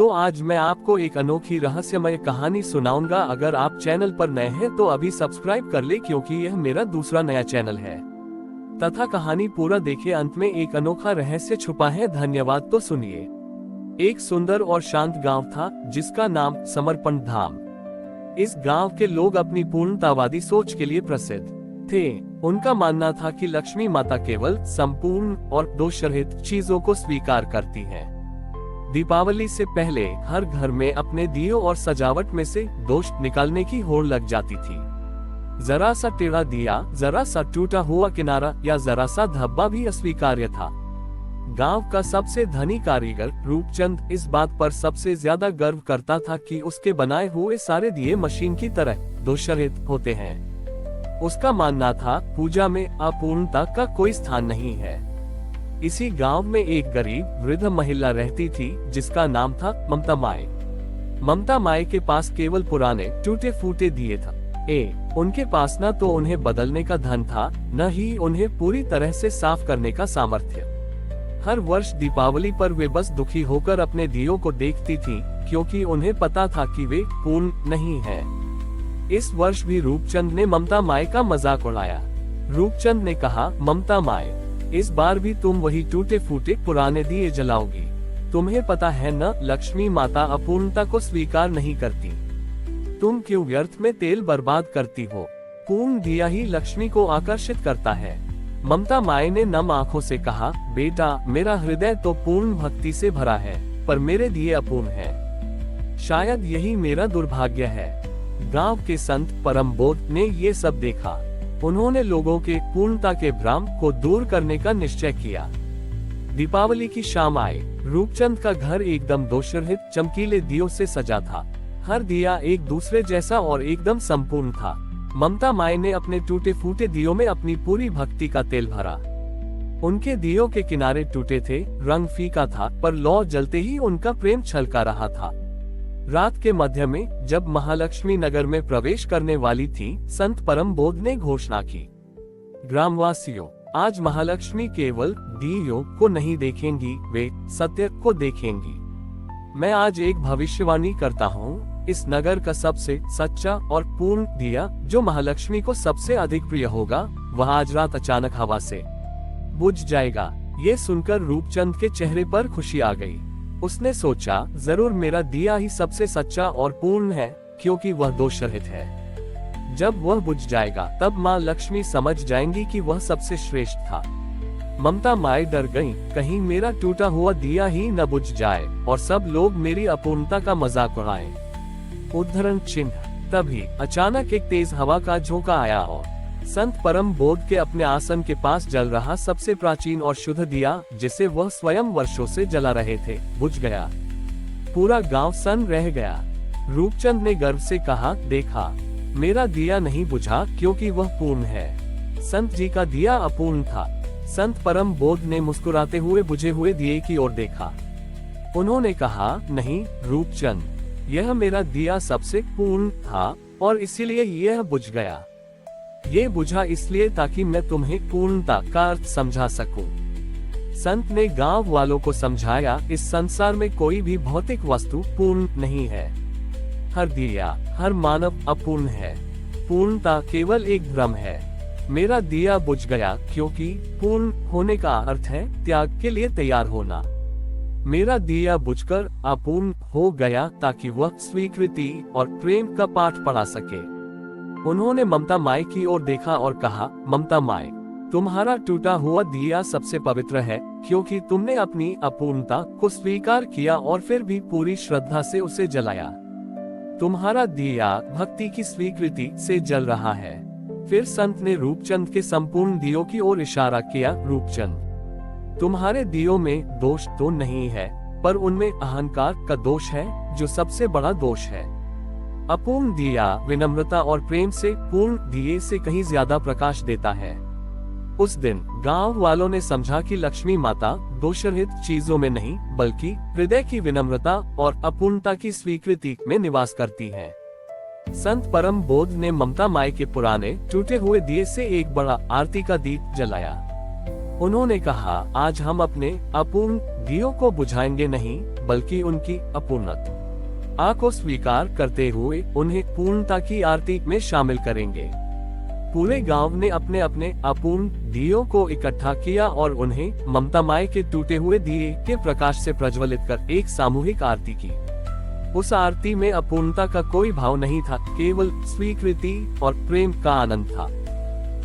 तो आज मैं आपको एक अनोखी रहस्यमय कहानी सुनाऊंगा। अगर आप चैनल पर नए हैं तो अभी सब्सक्राइब कर ले, क्योंकि यह मेरा दूसरा नया चैनल है। तथा कहानी पूरा देखे, अंत में एक अनोखा रहस्य छुपा है। धन्यवाद। तो सुनिए। एक सुंदर और शांत गांव था जिसका नाम समर्पण धाम। इस गांव के लोग अपनी पूर्णतावादी सोच के लिए प्रसिद्ध थे। उनका मानना था कि लक्ष्मी माता केवल संपूर्ण और दोषरहित चीजों को स्वीकार करती है। दीपावली से पहले हर घर में अपने दियों और सजावट में से दोष निकालने की होड़ लग जाती थी। जरा सा टेढ़ा दिया, जरा सा टूटा हुआ किनारा या जरा सा धब्बा भी अस्वीकार्य था। गांव का सबसे धनी कारीगर रूपचंद इस बात पर सबसे ज्यादा गर्व करता था कि उसके बनाए हुए सारे दिए मशीन की तरह दोषरहित होते हैं। उसका मानना था पूजा में अपूर्णता का कोई स्थान नहीं है। इसी गांव में एक गरीब वृद्ध महिला रहती थी जिसका नाम था ममता माई। ममता माई के पास केवल पुराने टूटे फूटे दिए था। उनके पास न तो उन्हें बदलने का धन था, न ही उन्हें पूरी तरह से साफ करने का सामर्थ्य। हर वर्ष दीपावली पर वे बस दुखी होकर अपने दियों को देखती थी, क्योंकि उन्हें पता था कि वे पूर्ण नहीं हैं। इस वर्ष भी रूपचंद ने ममता माई का मजाक उड़ाया। रूपचंद ने कहा, ममता माई, इस बार भी तुम वही टूटे फूटे पुराने दिए जलाओगी। तुम्हें पता है न, लक्ष्मी माता अपूर्णता को स्वीकार नहीं करती। तुम क्यों व्यर्थ में तेल बर्बाद करती हो? पूर्ण दिया ही लक्ष्मी को आकर्षित करता है। ममता माई ने नम आंखों से कहा, बेटा, मेरा हृदय तो पूर्ण भक्ति से भरा है, पर मेरे दिए अपूर्ण हैं। शायद यही मेरा दुर्भाग्य है। गांव के संत परम बोध ने ये सब देखा। उन्होंने लोगों के पूर्णता के भ्रम को दूर करने का निश्चय किया। दीपावली की शाम आई। रूपचंद का घर एकदम दोषरहित चमकीले दियों से सजा था। हर दिया एक दूसरे जैसा और एकदम संपूर्ण था। ममता माई ने अपने टूटे फूटे दियों में अपनी पूरी भक्ति का तेल भरा। उनके दियों के किनारे टूटे थे, रंग फीका था, पर लौ जलते ही उनका प्रेम छलका रहा था। रात के मध्य में जब महालक्ष्मी नगर में प्रवेश करने वाली थी, संत परम बोध ने घोषणा की, ग्रामवासियों, आज महालक्ष्मी केवल दियों को नहीं देखेंगी, वे सत्य को देखेंगी। मैं आज एक भविष्यवाणी करता हूँ। इस नगर का सबसे सच्चा और पूर्ण दिया, जो महालक्ष्मी को सबसे अधिक प्रिय होगा, वह आज रात अचानक हवा से बुझ जाएगा। ये सुनकर रूपचंद के चेहरे पर खुशी आ गई। उसने सोचा, जरूर मेरा दिया ही सबसे सच्चा और पूर्ण है, क्योंकि वह दोषरहित है। जब वह बुझ जाएगा तब माँ लक्ष्मी समझ जाएंगी कि वह सबसे श्रेष्ठ था। ममता माई डर गईं, कहीं मेरा टूटा हुआ दिया ही न बुझ जाए और सब लोग मेरी अपूर्णता का मजाक उड़ाएं। उद्धरण चिन्ह। तभी अचानक एक तेज हवा का झोंका आया और संत परम बोध के अपने आसन के पास जल रहा सबसे प्राचीन और शुद्ध दिया, जिसे वह स्वयं वर्षों से जला रहे थे, बुझ गया। पूरा गांव सन्न रह गया। रूपचंद ने गर्व से कहा, देखा, मेरा दिया नहीं बुझा, क्योंकि वह पूर्ण है। संत जी का दिया अपूर्ण था। संत परम बोध ने मुस्कुराते हुए बुझे हुए दिए की ओर देखा। उन्होंने कहा, नहीं रूपचंद, यह मेरा दिया सबसे पूर्ण था और इसीलिए यह बुझ गया। ये बुझा इसलिए ताकि मैं तुम्हें पूर्णता का अर्थ समझा सकूं। संत ने गांव वालों को समझाया, इस संसार में कोई भी भौतिक वस्तु पूर्ण नहीं है। हर दिया, हर मानव अपूर्ण है। पूर्णता केवल एक भ्रम है। मेरा दिया बुझ गया क्योंकि पूर्ण होने का अर्थ है त्याग के लिए तैयार होना। मेरा दिया बुझकर अपूर्ण हो गया ताकि वह स्वीकृति और प्रेम का पाठ पढ़ा सके। उन्होंने ममता माई की ओर देखा और कहा, ममता माई, तुम्हारा टूटा हुआ दिया सबसे पवित्र है, क्योंकि तुमने अपनी अपूर्णता को स्वीकार किया और फिर भी पूरी श्रद्धा से उसे जलाया। तुम्हारा दिया भक्ति की स्वीकृति से जल रहा है। फिर संत ने रूपचंद के संपूर्ण दियों की ओर इशारा किया, रूपचंद, तुम्हारे दियों में दोष तो नहीं है, पर उनमें अहंकार का दोष है, जो सबसे बड़ा दोष है। अपूर्ण दिया विनम्रता और प्रेम से पूर्ण दिए से कहीं ज्यादा प्रकाश देता है। उस दिन गांव वालों ने समझा कि लक्ष्मी माता दोषरहित चीजों में नहीं, बल्कि हृदय की विनम्रता और अपूर्णता की स्वीकृति में निवास करती है। संत परम बोध ने ममता माई के पुराने टूटे हुए दिए से एक बड़ा आरती का दीप जलाया। उन्होंने कहा, आज हम अपने अपूर्ण दियों को बुझाएंगे नहीं, बल्कि उनकी अपूर्णता को स्वीकार करते हुए उन्हें पूर्णता की आरती में शामिल करेंगे। पूरे गांव ने अपने अपने अपूर्ण दियों को इकट्ठा किया और उन्हें ममता माई के टूटे हुए दिए के प्रकाश से प्रज्वलित कर एक सामूहिक आरती की। उस आरती में अपूर्णता का कोई भाव नहीं था, केवल स्वीकृति और प्रेम का आनंद था।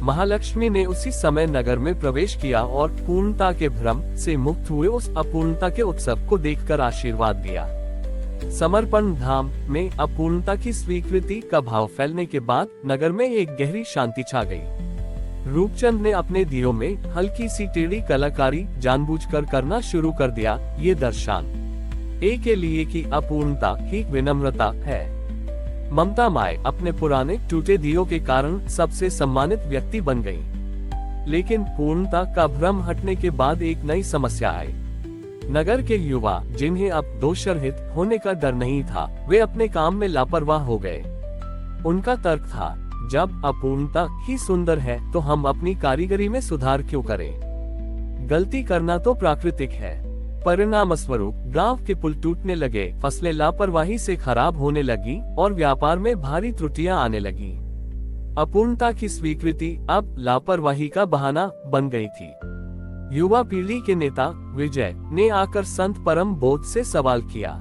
महालक्ष्मी ने उसी समय नगर में प्रवेश किया और पूर्णता के भ्रम से मुक्त हुए उस अपूर्णता के उत्सव को देखकर आशीर्वाद दिया। समर्पण धाम में अपूर्णता की स्वीकृति का भाव फैलने के बाद नगर में एक गहरी शांति छा गई। रूपचंद ने अपने दियों में हल्की सी टेढ़ी कलाकारी जानबूझकर करना शुरू कर दिया। ये दर्शान के लिए कि अपूर्णता ही विनम्रता है। ममता माई अपने पुराने टूटे दियों के कारण सबसे सम्मानित व्यक्ति बन गईं। लेकिन पूर्णता का भ्रम हटने के बाद एक नई समस्या आई। नगर के युवा, जिन्हें अब दोषरहित होने का डर नहीं था, वे अपने काम में लापरवाह हो गए। उनका तर्क था, जब अपूर्णता ही सुंदर है तो हम अपनी कारीगरी में सुधार क्यों करें? गलती करना तो प्राकृतिक है। परिणाम स्वरूप गांव के पुल टूटने लगे, फसलें लापरवाही से खराब होने लगी और व्यापार में भारी त्रुटियां आने लगी। अपूर्णता की स्वीकृति अब लापरवाही का बहाना बन गई थी। युवा पीढ़ी के नेता विजय ने आकर संत परम बोध से सवाल किया।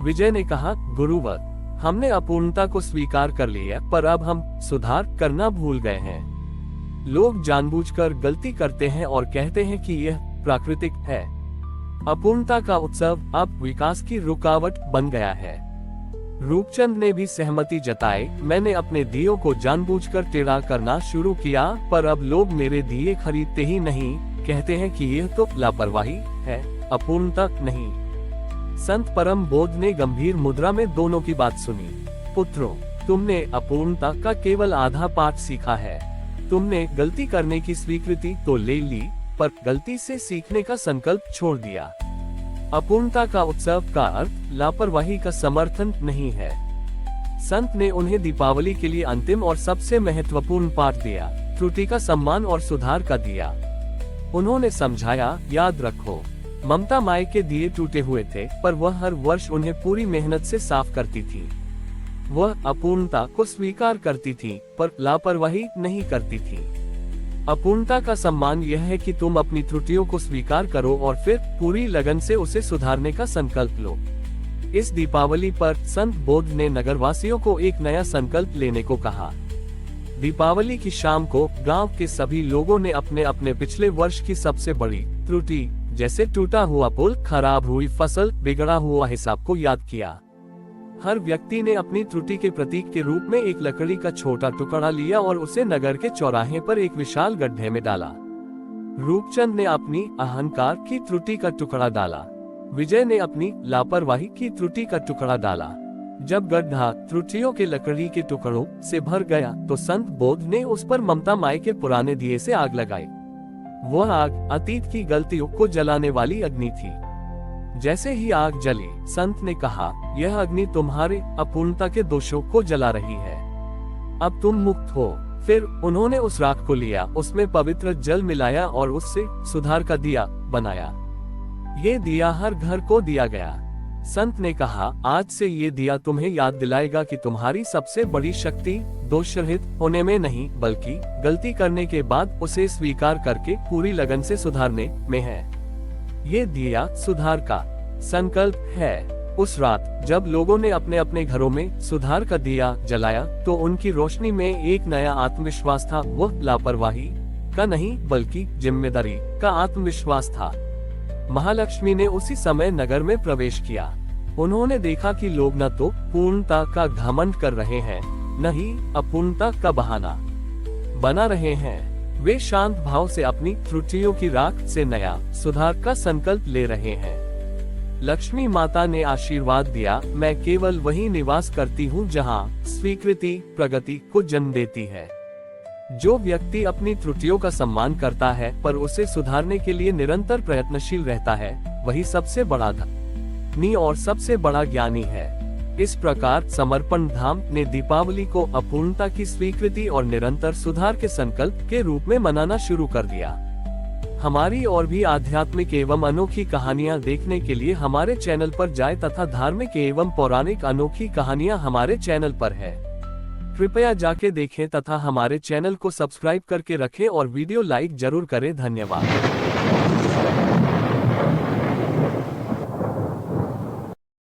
विजय ने कहा, गुरुवर, हमने अपूर्णता को स्वीकार कर लिया, पर अब हम सुधार करना भूल गए हैं। लोग जानबूझकर गलती करते हैं और कहते हैं कि यह प्राकृतिक है। अपूर्णता का उत्सव अब विकास की रुकावट बन गया है। रूपचंद ने भी सहमति जताई। मैंने अपने दियों को जानबूझकर टेढ़ा करना शुरू किया, पर अब लोग मेरे दिए खरीदते ही नहीं, कहते हैं कि यह तो लापरवाही है, अपूर्णता नहीं। संत परम बोध ने गंभीर मुद्रा में दोनों की बात सुनी। पुत्रों, तुमने अपूर्णता का केवल आधा पाठ सीखा है। तुमने गलती करने की स्वीकृति तो ले ली, पर गलती से सीखने का संकल्प छोड़ दिया। अपूर्णता का उत्सव का अर्थ लापरवाही का समर्थन नहीं है। संत ने उन्हें दीपावली के लिए अंतिम और सबसे महत्वपूर्ण पाठ दिया, त्रुटि का सम्मान और सुधार का दिया। उन्होंने समझाया, याद रखो, ममता माई के दिए टूटे हुए थे, पर वह हर वर्ष उन्हें पूरी मेहनत से साफ करती थी। वह अपूर्णता को स्वीकार करती थी, पर लापरवाही नहीं करती थी। अपूर्णता का सम्मान यह है कि तुम अपनी त्रुटियों को स्वीकार करो और फिर पूरी लगन से उसे सुधारने का संकल्प लो। इस दीपावली पर संत बोध ने नगरवासियों को एक नया संकल्प लेने को कहा। दीपावली की शाम को गांव के सभी लोगों ने अपने अपने पिछले वर्ष की सबसे बड़ी त्रुटि, जैसे टूटा हुआ पुल, खराब हुई फसल, बिगड़ा हुआ हिसाब को याद किया। हर व्यक्ति ने अपनी त्रुटि के प्रतीक के रूप में एक लकड़ी का छोटा टुकड़ा लिया और उसे नगर के चौराहे पर एक विशाल गड्ढे में डाला। रूपचंद ने अपनी अहंकार की त्रुटि का टुकड़ा डाला। विजय ने अपनी लापरवाही की त्रुटि का टुकड़ा डाला। जब गड्ढा त्रुटियों के लकड़ी के टुकड़ों से भर गया तो संत बोध ने उस पर ममता माई के पुराने दिए से आग लगाई। वह आग अतीत की गलतियों को जलाने वाली अग्नि थी। जैसे ही आग जली, संत ने कहा, यह अग्नि तुम्हारे अपूर्णता के दोषों को जला रही है, अब तुम मुक्त हो। फिर उन्होंने उस राख को लिया, उसमें पवित्र जल मिलाया और उससे सुधार का दिया बनाया। ये दिया हर घर को दिया गया। संत ने कहा, आज से ये दिया तुम्हें याद दिलाएगा कि तुम्हारी सबसे बड़ी शक्ति दोषरहित होने में नहीं, बल्कि गलती करने के बाद उसे स्वीकार करके पूरी लगन से सुधारने में है। ये दिया सुधार का संकल्प है। उस रात जब लोगों ने अपने अपने घरों में सुधार का दिया जलाया तो उनकी रोशनी में एक नया आत्मविश्वास था। वह लापरवाही का नहीं, बल्कि जिम्मेदारी का आत्मविश्वास था। महालक्ष्मी ने उसी समय नगर में प्रवेश किया। उन्होंने देखा कि लोग न तो पूर्णता का घमंड कर रहे हैं, न ही अपूर्णता का बहाना बना रहे हैं। वे शांत भाव से अपनी त्रुटियों की राख से नया सुधार का संकल्प ले रहे हैं। लक्ष्मी माता ने आशीर्वाद दिया, मैं केवल वहीं निवास करती हूँ जहाँ स्वीकृति प्रगति को जन्म देती है। जो व्यक्ति अपनी त्रुटियों का सम्मान करता है पर उसे सुधारने के लिए निरंतर प्रयत्नशील रहता है, वही सबसे बड़ा धनी और सबसे बड़ा ज्ञानी है। इस प्रकार समर्पण धाम ने दीपावली को अपूर्णता की स्वीकृति और निरंतर सुधार के संकल्प के रूप में मनाना शुरू कर दिया। हमारी और भी आध्यात्मिक एवं अनोखी कहानियाँ देखने के लिए हमारे चैनल पर जाएं तथा धार्मिक एवं पौराणिक अनोखी कहानियाँ हमारे चैनल पर है। कृपया जाके देखें तथा हमारे चैनल को सब्सक्राइब करके रखें और वीडियो लाइक जरूर करें। धन्यवाद।